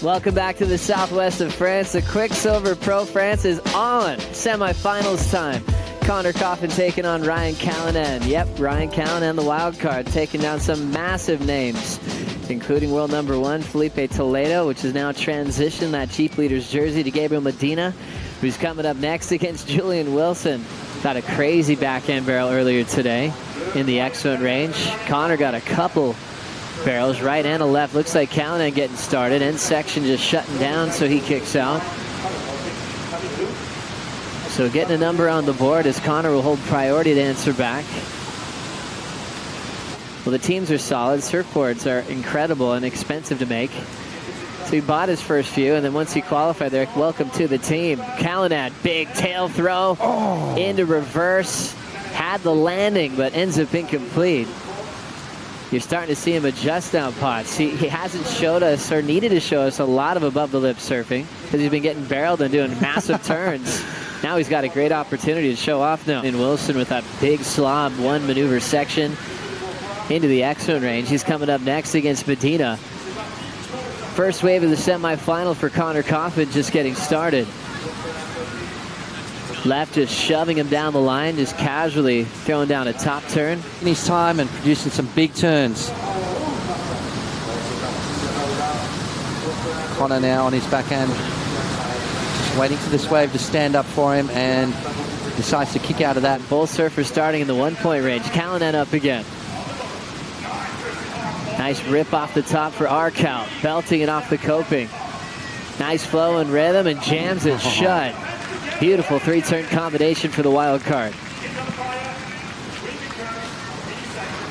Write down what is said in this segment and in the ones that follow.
Welcome back to the southwest of France. The Quiksilver Pro France is on. Semifinals time. Connor Coffin taking on Ryan Callinan. Yep, Ryan Callinan, the wild card, taking down some massive names, including world number 1 Felipe Toledo, which has now transitioned that Jeep Leaders jersey to Gabriel Medina, who's coming up next against Julian Wilson. Got a crazy backhand barrel earlier today in the X-Zone range. Connor got a couple barrels, right and a left. Looks like Callinan getting started. End section just shutting down, so he kicks out. So getting a number on the board as Connor will hold priority to answer back. Well, the teams are solid. Surfboards are incredible and expensive to make. So he bought his first few, and then once he qualified, they're like, welcome to the team. Callinan, big tail throw into reverse. Had the landing, but ends up incomplete. You're starting to see him adjust down pots. He hasn't showed us, or needed to show us, a lot of above-the-lip surfing because he's been getting barreled and doing massive turns. Now he's got a great opportunity to show off now. And Wilson with that big slob, one maneuver section into the X-Zone range. He's coming up next against Medina. First wave of the semifinal for Connor Coffin, just getting started. Left just shoving him down the line, just casually throwing down a top turn. In his time and producing some big turns. Connor now on his backhand, just waiting for this wave to stand up for him, and decides to kick out of that. Both surfers starting in the 1-point range. Callinan up again. Nice rip off the top for Arcal, belting it off the coping. Nice flow and rhythm, and jams it shut. Beautiful 3-turn combination for the wild card.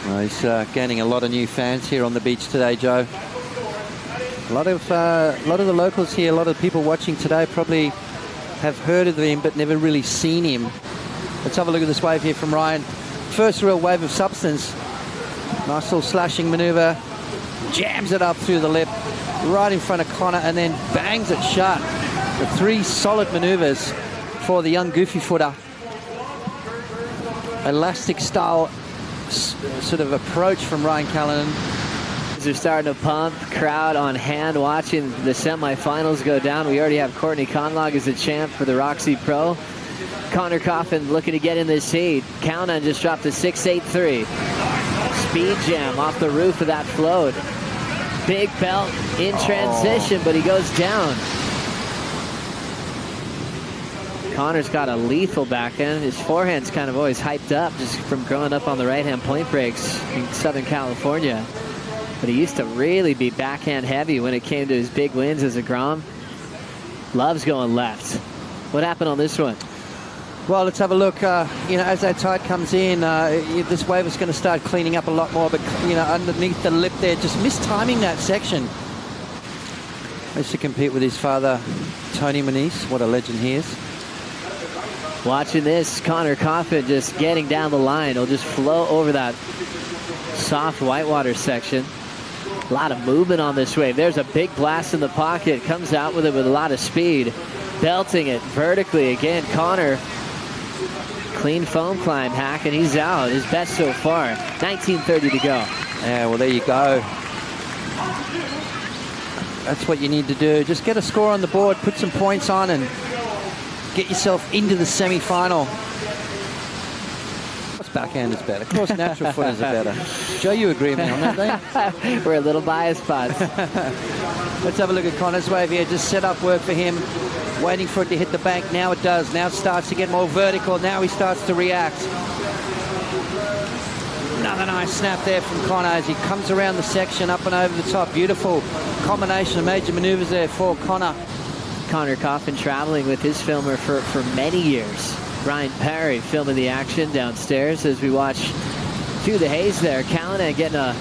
Well, he's gaining a lot of new fans here on the beach today, Joe. A lot of the locals here, a lot of people watching today probably have heard of him but never really seen him. Let's have a look at this wave here from Ryan. First real wave of substance. Nice little slashing maneuver. Jams it up through the lip, right in front of Connor, and then bangs it shut. The 3 solid maneuvers for the young goofy footer. Elastic style sort of approach from Ryan Callinan. They're starting to pump, crowd on hand watching the semifinals go down. We already have Courtney Conlog as the champ for the Roxy Pro. Connor Coffin looking to get in this heat. Callinan just dropped a 6.83. Speed jam off the roof of that float. Big belt in transition, but he goes down. Connor's got a lethal backhand. His forehand's kind of always hyped up just from growing up on the right-hand point breaks in Southern California. But he used to really be backhand heavy when it came to his big wins as a Grom. Loves going left. What happened on this one? Well, let's have a look. As that tide comes in, this wave is going to start cleaning up a lot more. But, underneath the lip there, just mistiming that section. He used to compete with his father, Tony Moniz. What a legend he is. Watching this, Connor Coffin just getting down the line. He'll just flow over that soft whitewater section. A lot of movement on this wave. There's a big blast in the pocket. Comes out with it with a lot of speed. Belting it vertically. Again, Connor, clean foam climb hack, and he's out. His best so far. 19:30 to go. Yeah, well, there you go. That's what you need to do. Just get a score on the board, put some points on, and get yourself into the semi-final. Of course, backhand is better. Of course, natural footers are better. Joe, you agree with me on that thing? We're a little biased, pods. Let's have a look at Connor's wave here. Just set up work for him. Waiting for it to hit the bank. Now it does. Now it starts to get more vertical. Now he starts to react. Another nice snap there from Connor as he comes around the section, up and over the top. Beautiful combination of major maneuvers there for Connor. Connor Coffin traveling with his filmer for many years. Ryan Perry filming the action downstairs as we watch through the haze there. Callinan getting a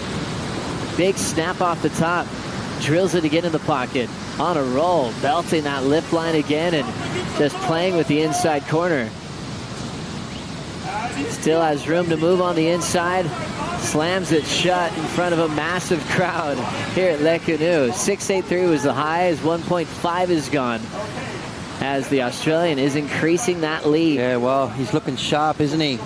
big snap off the top. Drills it again in the pocket. On a roll, belting that lip line again and just playing with the inside corner. Still has room to move on the inside. Slams it shut in front of a massive crowd here at Le Canu. 6.83 was the high, as 1.5 is gone, as the Australian is increasing that lead. Yeah, well, he's looking sharp, isn't he?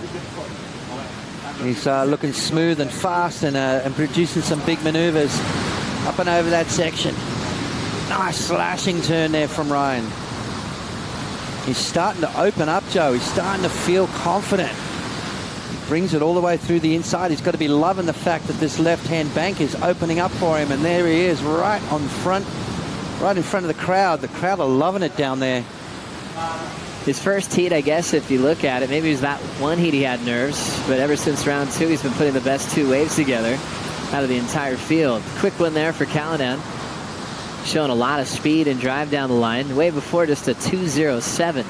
He's looking smooth and fast and producing some big maneuvers up and over that section. Nice slashing turn there from Ryan. He's starting to open up, Joe. He's starting to feel confident. Brings it all the way through the inside. He's got to be loving the fact that this left-hand bank is opening up for him. And there he is, right in front of the crowd. The crowd are loving it down there. His first heat, I guess, if you look at it, maybe it was that one heat he had nerves, but ever since round 2, he's been putting the best 2 waves together out of the entire field. Quick one there for Callinan. Showing a lot of speed and drive down the line. Way before, just a 2.07.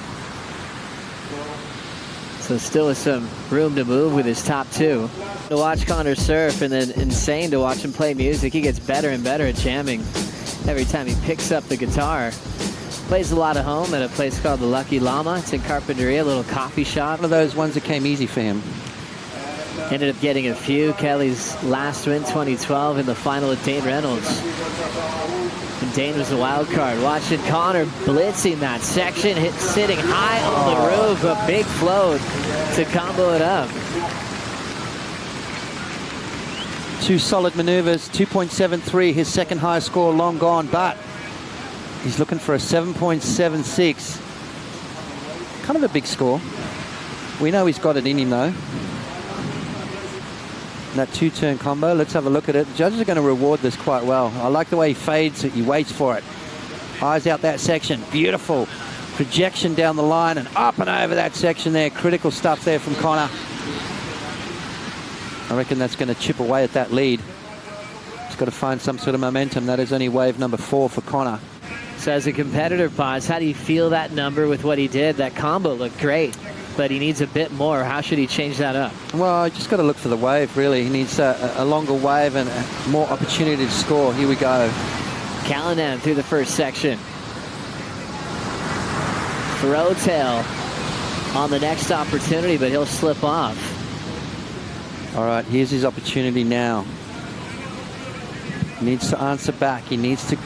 So still with some room to move with his top 2. To watch Connor surf, and then insane to watch him play music. He gets better and better at jamming every time he picks up the guitar. Plays a lot at home at a place called the Lucky Llama. It's in Carpinteria, a little coffee shop. One of those ones that came easy for him. Ended up getting a few. Kelly's last win, 2012, in the final with Dane Reynolds. And Dane was a wild card. Watching Connor blitzing that section, sitting high on the roof, a big float to combo it up. 2 solid maneuvers, 2.73, his second highest score, long gone, but he's looking for a 7.76. Kind of a big score. We know he's got it in him, though. That 2-turn combo, let's have a look at it. The judges are going to reward this quite well. I like the way he fades it, he waits for it. Eyes out that section, beautiful. Projection down the line and up and over that section there. Critical stuff there from Connor. I reckon that's going to chip away at that lead. He's got to find some sort of momentum. That is only wave number 4 for Connor. So as a competitor, Paz, how do you feel that number with what he did? That combo looked great, but he needs a bit more. How should he change that up? Well, just got to look for the wave, really. He needs a longer wave and more opportunity to score. Here we go. Callinan through the first section. Throw tail on the next opportunity, but he'll slip off. All right, here's his opportunity now. He needs to answer back. He needs to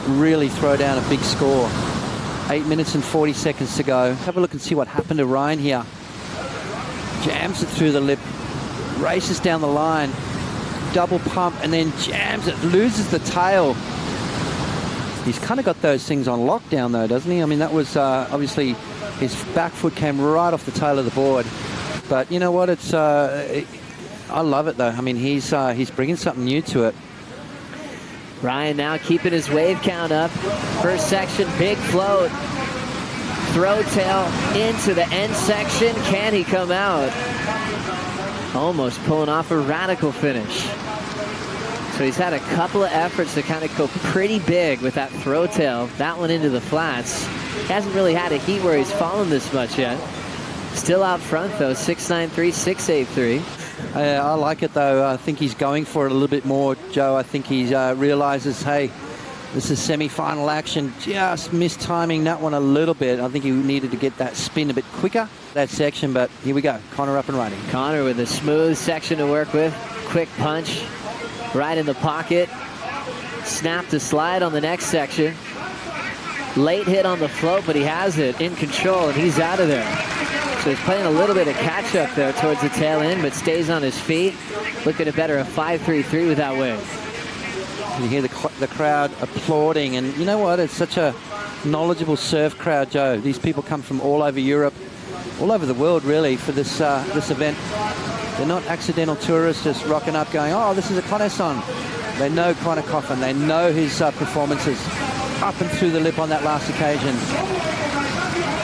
really throw down a big score. 8 minutes and 40 seconds to go. Have a look and see what happened to Ryan here. Jams it through the lip, races down the line, double pump, and then jams it, loses the tail. He's kind of got those things on lockdown, though, doesn't he? I mean, that was obviously his back foot came right off the tail of the board. But you know what? It's I love it, though. I mean, he's bringing something new to it. Ryan now keeping his wave count up. First section, big float. Throw tail into the end section. Can he come out? Almost pulling off a radical finish. So he's had a couple of efforts to kind of go pretty big with that throw tail. That one into the flats. Hasn't really had a heat where he's fallen this much yet. Still out front, though, 6.93, 6.83. I like it, though. I think he's going for it a little bit more, Joe. I think he realizes, hey, this is semi-final action. Just mistiming that one a little bit. I think he needed to get that spin a bit quicker, that section, but here we go. Connor up and running. Connor with a smooth section to work with. Quick punch right in the pocket. Snap to slide on the next section. Late hit on the float, but he has it in control, and he's out of there. So he's playing a little bit of catch-up there towards the tail end, but stays on his feet. Looking at better a 5.33 with that wave. You hear the crowd applauding, and you know what? It's such a knowledgeable surf crowd, Joe. These people come from all over Europe, all over the world, really, for this event. They're not accidental tourists just rocking up going, oh, this is a Connor song. They know Connor Coffin. They know his performances up and through the lip on that last occasion.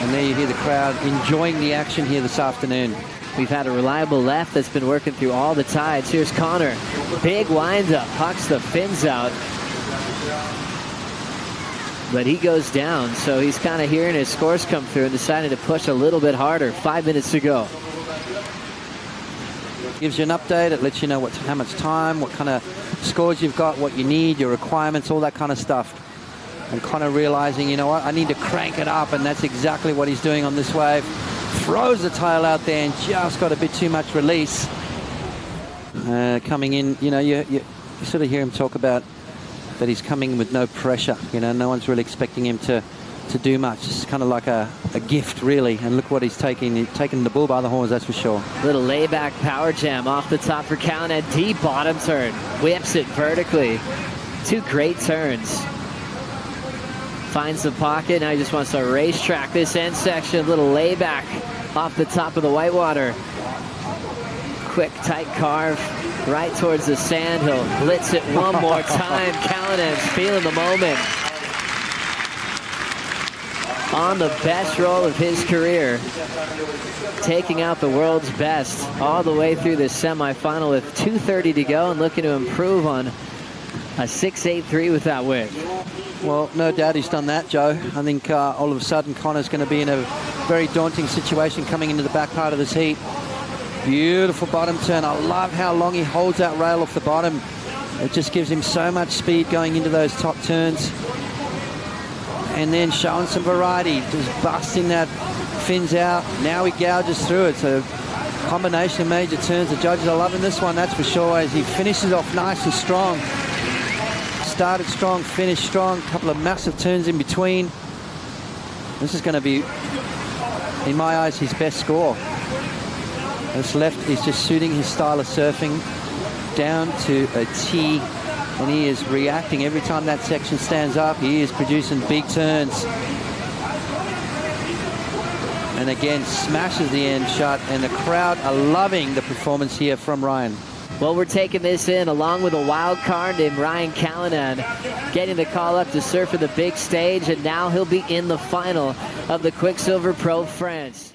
And there you hear the crowd enjoying the action here this afternoon. We've had a reliable left that's been working through all the tides. Here's Connor. Big wind-up. Hucks the fins out. But he goes down, so he's kind of hearing his scores come through and decided to push a little bit harder. 5 minutes to go. Gives you an update. It lets you know how much time, what kind of scores you've got, what you need, your requirements, all that kind of stuff. And Connor realizing, you know what, I need to crank it up, and that's exactly what he's doing on this wave. Throws the tail out there and just got a bit too much release. Coming in, you know, you sort of hear him talk about that he's coming with no pressure. You know, no one's really expecting him to do much. It's kind of like a gift, really. And look what he's taking. He's taking the bull by the horns, that's for sure. Little layback power jam off the top for Callinan. Deep bottom turn. Whips it vertically. 2 great turns. Finds the pocket. Now he just wants to racetrack this end section. Little layback off the top of the whitewater. Quick, tight carve right towards the sand. He'll blitz it one more time. Callinan's feeling the moment. On the best roll of his career, taking out the world's best all the way through the semifinal with 2:30 to go and looking to improve on a 6.83 with that win. Well, no doubt he's done that, Joe. I think all of a sudden Connor's going to be in a very daunting situation coming into the back part of this heat. Beautiful bottom turn. I love how long he holds that rail off the bottom. It just gives him so much speed going into those top turns. And then showing some variety, just busting that fins out. Now he gouges through it. So combination of major turns. The judges are loving this one, that's for sure, as he finishes off nice and strong. Started strong, finished strong. A couple of massive turns in between. This is going to be, in my eyes, his best score. This left is just suiting his style of surfing down to a T. And he is reacting every time that section stands up. He is producing big turns. And again, smashes the end shot. And the crowd are loving the performance here from Ryan. Well, we're taking this in along with a wild card named Ryan Callinan, getting the call up to surf for the big stage. And now he'll be in the final of the Quiksilver Pro France.